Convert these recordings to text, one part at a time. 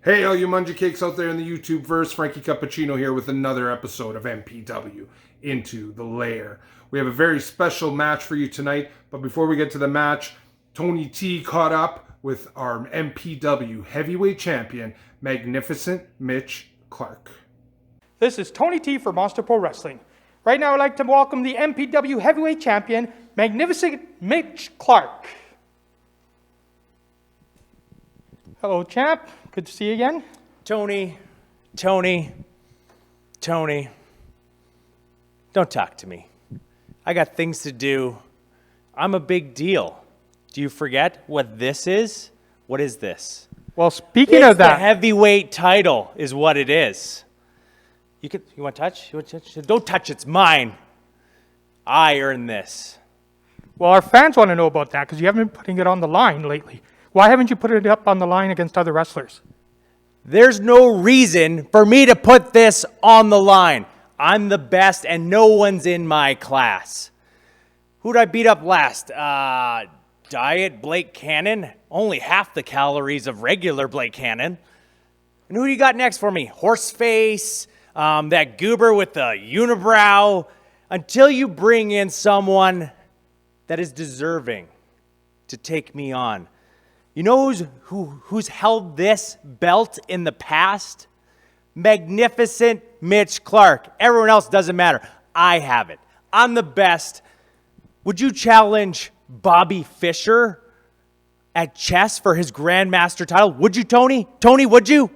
Hey, all you munja cakes out there in the YouTube verse, Frankie Cappuccino here with another episode of MPW Into The Lair. We have a very special match for you tonight, but before we get to the match, Tony T caught up with our MPW Heavyweight Champion, Magnificent Mitch Clarke. This is Tony T for Monster Pro Wrestling. Right now I'd like to welcome the MPW Heavyweight Champion, Magnificent Mitch Clarke. Hello, champ. Good to see you again. Tony, don't talk to me. I got things to do. I'm a big deal. Do you forget what this is? What is this? Well, speaking of that, the heavyweight title is what it is. You want to touch? Don't touch, it's mine. I earned this. well, our fans want to know about that because you haven't been putting it on the line lately. Why haven't you put it up on the line against other wrestlers? There's no reason for me to put this on the line. I'm the best and no one's in my class. Who'd I beat up last? Diet Blake Cannon? Only half the calories of regular Blake Cannon. And who do you got next for me? Horseface? That goober with the unibrow? Until you bring in someone that is deserving to take me on. You know who's held this belt in the past? Magnificent Mitch Clarke. Everyone else doesn't matter. I have it. I'm the best. Would you challenge Bobby Fischer at chess for his Grandmaster title? Would you, Tony? Tony, would you?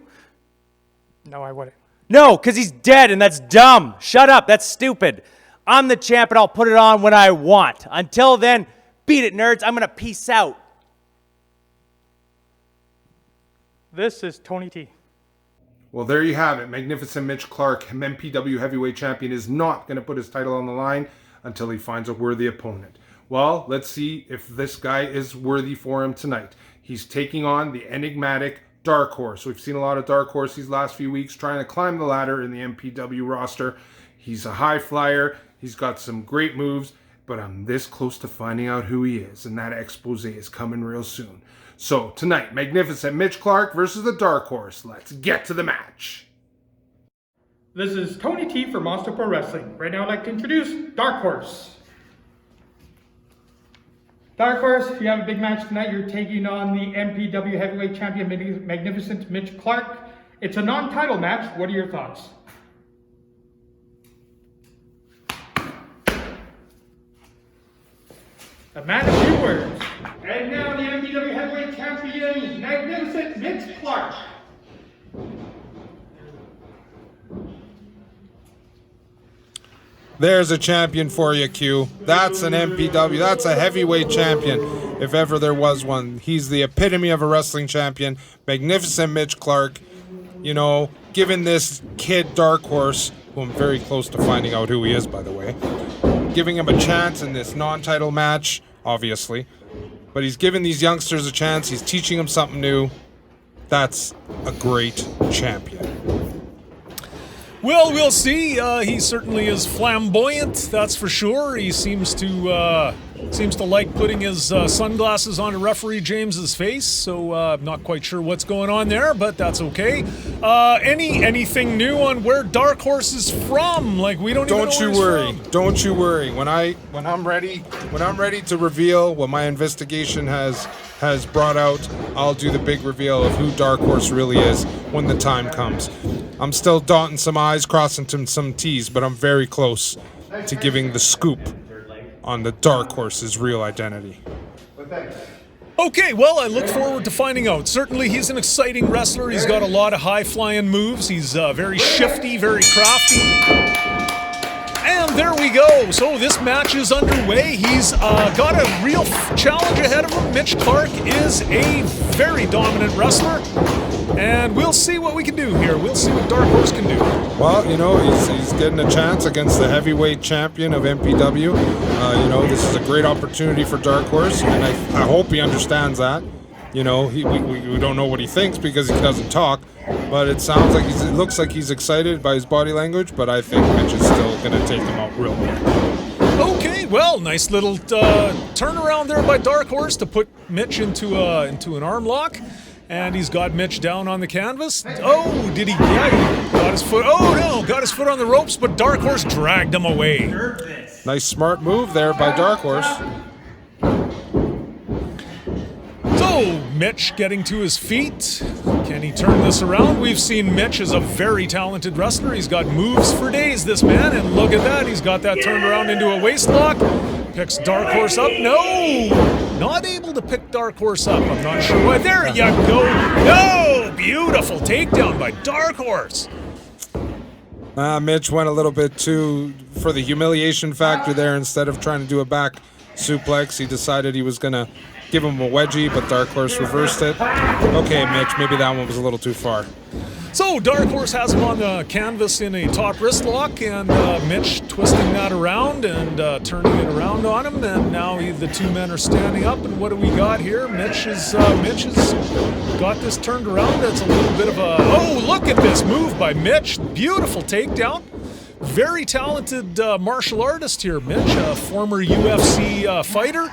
No, I wouldn't. No, because he's dead and that's dumb. Shut up. That's stupid. I'm the champ and I'll put it on when I want. Until then, beat it, nerds. I'm going to peace out. This is Tony T. Well, there you have it. Magnificent Mitch Clarke, MPW Heavyweight Champion, is not going to put his title on the line until he finds a worthy opponent. Well, let's see if this guy is worthy for him tonight. He's taking on the enigmatic Darkhorse. We've seen a lot of Darkhorse these last few weeks trying to climb the ladder in the MPW roster. He's a high flyer. He's got some great moves, but I'm this close to finding out who he is, and that expose is coming real soon. So, tonight, Magnificent Mitch Clarke versus the Darkhorse. Let's get to the match. This is Tony T for Monster Pro Wrestling. Right now I'd like to introduce Darkhorse. Darkhorse, you have a big match tonight. You're taking on the MPW Heavyweight Champion, Magnificent Mitch Clarke. It's a non-title match. What are your thoughts? A man of few words. And now the MPW Heavyweight Champion, Magnificent Mitch Clarke. There's a champion for you, Q. That's an MPW. That's a heavyweight champion, if ever there was one. He's the epitome of a wrestling champion. Magnificent Mitch Clarke. You know, giving this kid Darkhorse, who I'm very close to finding out who he is, by the way, giving him a chance in this non-title match, obviously. But he's giving these youngsters a chance. He's teaching them something new. That's a great champion. Well, we'll see. He certainly is flamboyant, that's for sure. He seems to like putting his sunglasses on referee James's face, so I'm not quite sure what's going on there, but that's okay. Anything new on where Darkhorse is from? Like, we don't even know where he's from. Don't you worry. When I'm ready to reveal what my investigation has brought out, I'll do the big reveal of who Darkhorse really is when the time comes. I'm still dotting some I's, crossing some T's, but I'm very close to giving the scoop on the Darkhorse's real identity. Okay, well, I look forward to finding out. Certainly, he's an exciting wrestler. He's got a lot of high-flying moves. He's very shifty, very crafty. And there we go. So this match is underway. He's got a real challenge ahead of him. Mitch Clarke is a very dominant wrestler. And we'll see what we can do here. We'll see what Darkhorse can do. Well, you know, he's getting a chance against the heavyweight champion of MPW. You know, this is a great opportunity for Darkhorse, and I hope he understands that. You know, we don't know what he thinks because he doesn't talk, but it sounds like it looks like he's excited by his body language, but I think Mitch is still going to take him out real quick. Okay, well, nice little turnaround there by Darkhorse to put Mitch into an arm lock. And he's got Mitch down on the canvas. Oh, did he? Yeah, he got his foot. Oh, no, got his foot on the ropes, but Darkhorse dragged him away. Nice smart move there by Darkhorse. So, Mitch getting to his feet. Can he turn this around? We've seen Mitch as a very talented wrestler. He's got moves for days, this man. And look at that. He's got that turned around into a waist lock. Picks Darkhorse up. No! Not able to pick Darkhorse up. I'm not sure why. There you go. No! Beautiful takedown by Darkhorse. Mitch went a little bit too for the humiliation factor there. Instead of trying to do a back suplex, he decided he was going to give him a wedgie, but Darkhorse reversed it. Okay, Mitch, maybe that one was a little too far. So Darkhorse has him on the canvas in a top wrist lock, and Mitch twisting that around and turning it around on him. And now the two men are standing up. And what do we got here? Mitch has got this turned around. It's a little bit of a look at this move by Mitch. Beautiful takedown. Very talented martial artist here, Mitch, a former UFC fighter,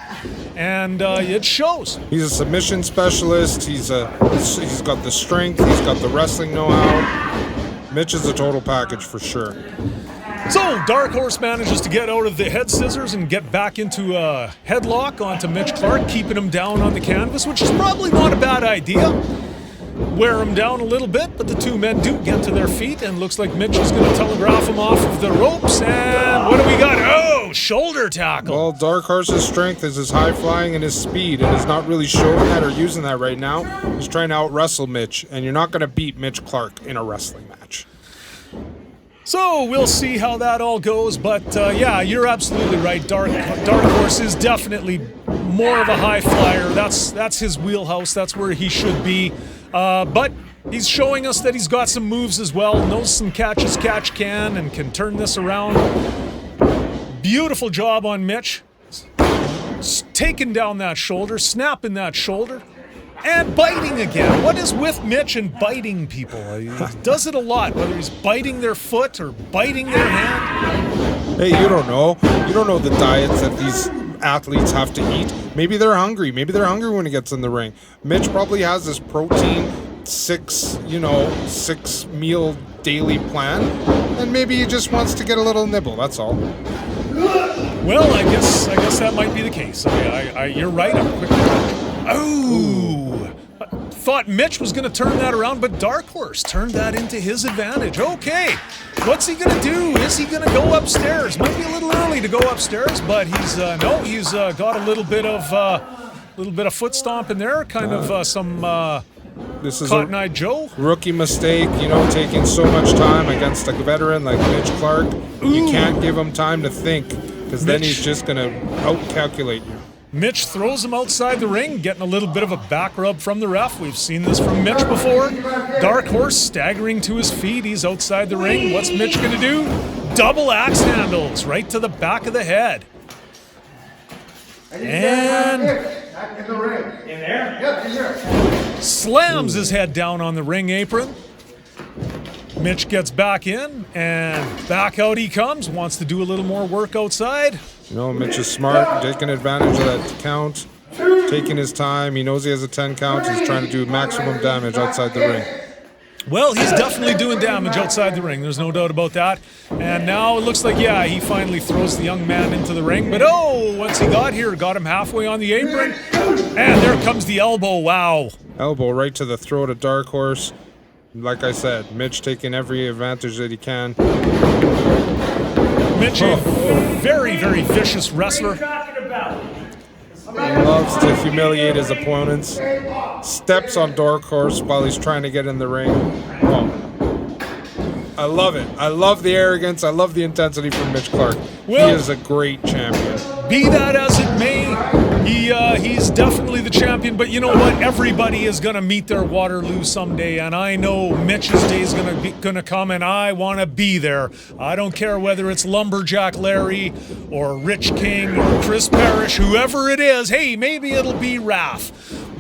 and it shows. He's a submission specialist. He's got the strength. He's got the wrestling know-how. Mitch is a total package for sure. So Darkhorse manages to get out of the head scissors and get back into a headlock onto Mitch Clark, keeping him down on the canvas, which is probably not a bad idea. Wear him down a little bit, but the two men do get to their feet, and looks like Mitch is going to telegraph him off of the ropes. And what do we got? Oh, shoulder tackle. Well, Darkhorse's strength is his high flying and his speed, and he's not really showing that or using that right now. He's trying to out-wrestle Mitch, and you're not going to beat Mitch Clark in a wrestling match. So we'll see how that all goes, but yeah, you're absolutely right. Darkhorse is definitely more of a high flyer. That's his wheelhouse. That's where he should be. But he's showing us that he's got some moves as well. Knows some catches catch can and can turn this around. Beautiful job on Mitch. Taking down that shoulder, snapping that shoulder, and biting again. What is with Mitch and biting people? He does it a lot, whether he's biting their foot or biting their hand. Hey, you don't know. You don't know the diets that these athletes have to eat. Maybe they're hungry. Maybe they're hungry when he gets in the ring. Mitch probably has this protein six meal daily plan, and maybe he just wants to get a little nibble. That's all. Well, I guess that might be the case. You're right. I'm quick. Oh! I thought Mitch was going to turn that around, but Darkhorse turned that into his advantage. Okay, what's he going to do? Is he going to go upstairs? Might be a little early to go upstairs, but he's got a little bit of foot stomp in there, kind of some This is Cotton Eye Joe. Rookie mistake, taking so much time against a veteran like Mitch Clark. You can't give him time to think, because then he's just going to out-calculate you. Mitch throws him outside the ring, getting a little bit of a back rub from the ref. We've seen this from Mitch before. Darkhorse staggering to his feet. He's outside the ring. What's Mitch going to do? Double axe handles right to the back of the head. And In the ring. In there? Yep, in there. Slams his head down on the ring apron. Mitch gets back in, and back out he comes. Wants to do a little more work outside. Mitch is smart, taking advantage of that count, taking his time. He knows he has a 10 count. He's trying to do maximum damage outside the ring. Well, he's definitely doing damage outside the ring. There's no doubt about that. And now it looks like, he finally throws the young man into the ring. But what's he got here? Got him halfway on the apron. And there comes the elbow. Wow. Elbow right to the throat of Darkhorse. Like I said, Mitch taking every advantage that he can. Mitch, a very, very vicious wrestler. Loves to humiliate his opponents. Steps on Darkhorse while he's trying to get in the ring. I love it. I love the arrogance. I love the intensity from Mitch Clark. Well, he is a great champion. Be that as it may, he's definitely the champion, but you know what? Everybody is going to meet their Waterloo someday, and I know Mitch's day is going to come, and I want to be there. I don't care whether it's Lumberjack Larry or Rich King or Chris Parrish, whoever it is. Hey, maybe it'll be Raph,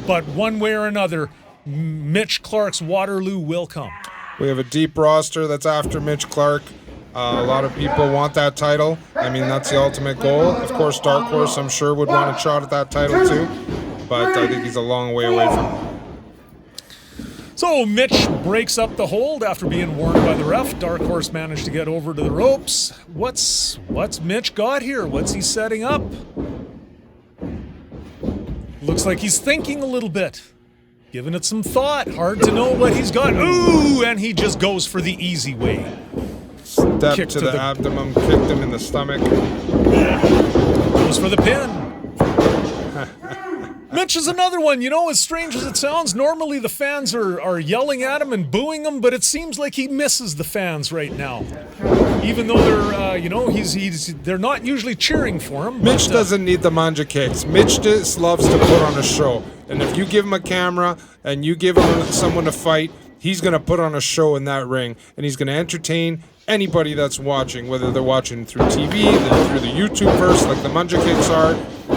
but one way or another, Mitch Clark's Waterloo will come. We have a deep roster that's after Mitch Clark. A lot of people want that title. I mean, that's the ultimate goal. Of course, Darkhorse, I'm sure, would want a shot at that title too, but I think he's a long way away from it. So Mitch breaks up the hold after being warned by the ref. Darkhorse managed to get over to the ropes. What's Mitch got here? What's he setting up? Looks like he's thinking a little bit. Giving it some thought. Hard to know what he's got. Ooh, and he just goes for the easy way. Step Kick to the abdomen, kicked him in the stomach. Goes for the pin. Mitch is another one, you know, as strange as it sounds, normally the fans are yelling at him and booing him, but it seems like he misses the fans right now. Even though they're, you know, they're not usually cheering for him. Mitch doesn't need the manja kicks. Mitch just loves to put on a show. And if you give him a camera and you give him someone to fight, he's going to put on a show in that ring. And he's going to entertain anybody that's watching, whether they're watching through TV, through the YouTubeverse like the manja kicks are,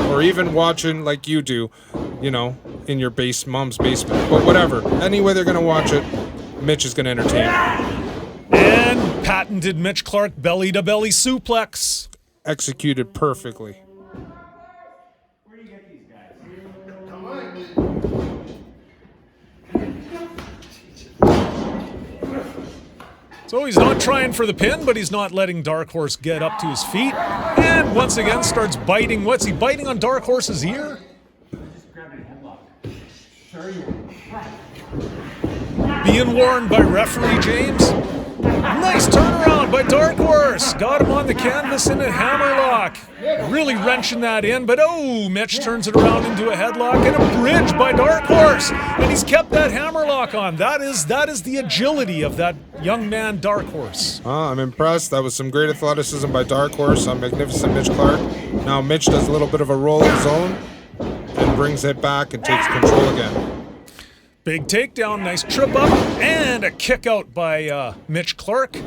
or even watching like you do, you know, in your mom's basement. But whatever. Any way they're going to watch it, Mitch is going to entertain. And patented Mitch Clark belly-to-belly suplex. Executed perfectly. Where do you get these guys? So he's not trying for the pin, but he's not letting Darkhorse get up to his feet. And once again starts biting. What's he biting on Darkhorse's ear? Just grabbing a headlock. Sure you Being warned by referee James. Nice turnaround by Darkhorse. Got him on the canvas in a hammerlock. Really wrenching that in, but oh, Mitch turns it around into a headlock and a bridge by Darkhorse. And he's kept that hammerlock on. That is the agility of that young man, Darkhorse. I'm impressed. That was some great athleticism by Darkhorse on magnificent Mitch Clark. Now Mitch does a little bit of a roll of his own and brings it back and takes control again. Big takedown, nice trip up, and a kick out by Mitch Clark.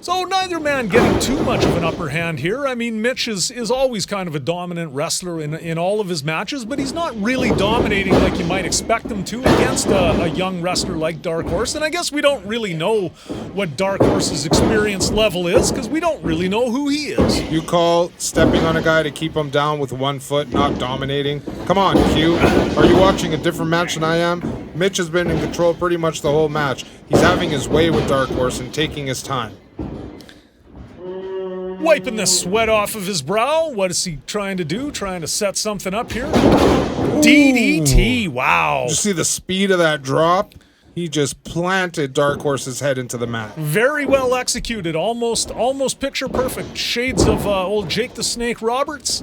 So neither man getting too much of an upper hand here. I mean, Mitch is always kind of a dominant wrestler in all of his matches, but he's not really dominating like you might expect him to against a young wrestler like Darkhorse. And I guess we don't really know what Darkhorse's experience level is because we don't really know who he is. You call stepping on a guy to keep him down with 1 foot, not dominating? Come on, Q. Are you watching a different match than I am? Mitch has been in control pretty much the whole match. He's having his way with Darkhorse and taking his time. Wiping the sweat off of his brow. What is he trying to do? Trying to set something up here? DDT. Wow. Did you see the speed of that drop? He just planted Darkhorse's head into the mat. Very well executed. Almost picture perfect. Shades of old Jake the Snake Roberts.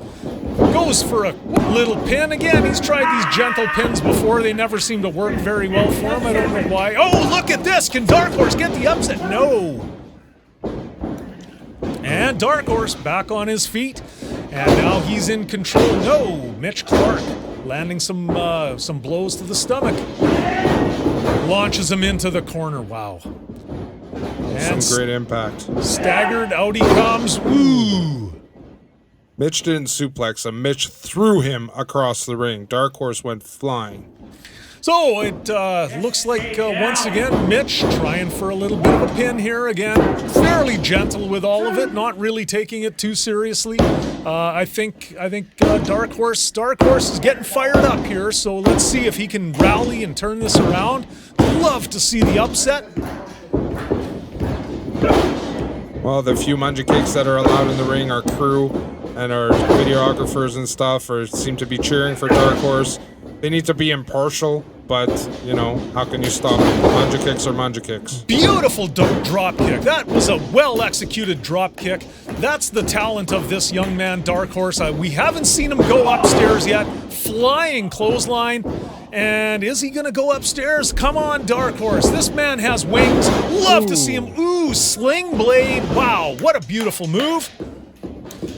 Goes for a little pin. Again, he's tried these gentle pins before. They never seem to work very well for him. I don't know why. Oh, look at this. Can Darkhorse get the upset? No. And Darkhorse back on his feet, and now he's in control. No, Mitch Clark landing some blows to the stomach. Launches him into the corner. Wow. And some great impact. Staggered, out he comes. Ooh. Mitch didn't suplex him. Mitch threw him across the ring. Darkhorse went flying. So it looks like once again Mitch trying for a little bit of a pin here again. Fairly gentle with all of it, not really taking it too seriously. I think Darkhorse is getting fired up here. So let's see if he can rally and turn this around. Love to see the upset. Well, the few manja kicks that are allowed in the ring, our crew and our videographers and stuff seem to be cheering for Darkhorse. They need to be impartial, but, you know, how can you stop them? Manja kicks are manja kicks. Beautiful drop kick. That was a well-executed drop kick. That's the talent of this young man, Darkhorse. We haven't seen him go upstairs yet. Flying clothesline. And is he going to go upstairs? Come on, Darkhorse. This man has wings. Love to see him. Ooh, sling blade. Wow, what a beautiful move.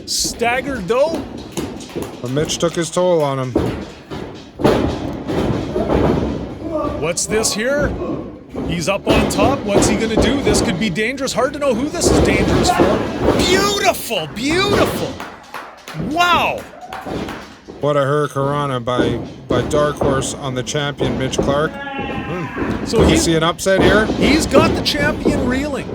Staggered, though. But Mitch took his toll on him. What's this here? He's up on top. What's he gonna do? This could be dangerous. Hard to know who this is dangerous for. Beautiful, beautiful. Wow. What a hurricanrana by Darkhorse on the champion, Mitch Clark. So You see an upset here? He's got the champion reeling.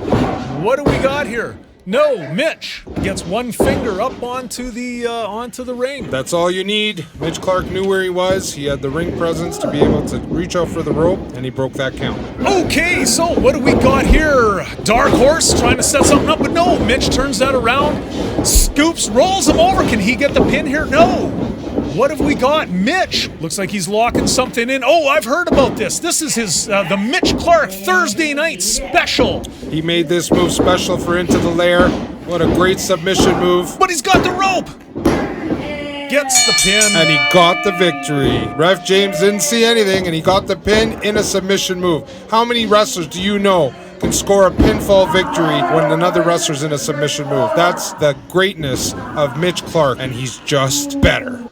What do we got here? No, Mitch gets one finger up onto the ring. That's all you need. Mitch Clark knew where he was. He had the ring presence to be able to reach out for the rope, and he broke that count. Okay, so what do we got here? Darkhorse trying to set something up, but no. Mitch turns that around, scoops, rolls him over. Can he get the pin here? No. What have we got? Mitch looks like he's locking something in. Oh, I've heard about this. This is his the Mitch Clark Thursday night special. He made this move special for Into the Lair. What a great submission move. But he's got the rope. Gets the pin. And he got the victory. Ref James didn't see anything, and he got the pin in a submission move. How many wrestlers do you know can score a pinfall victory when another wrestler's in a submission move? That's the greatness of Mitch Clark, and he's just better.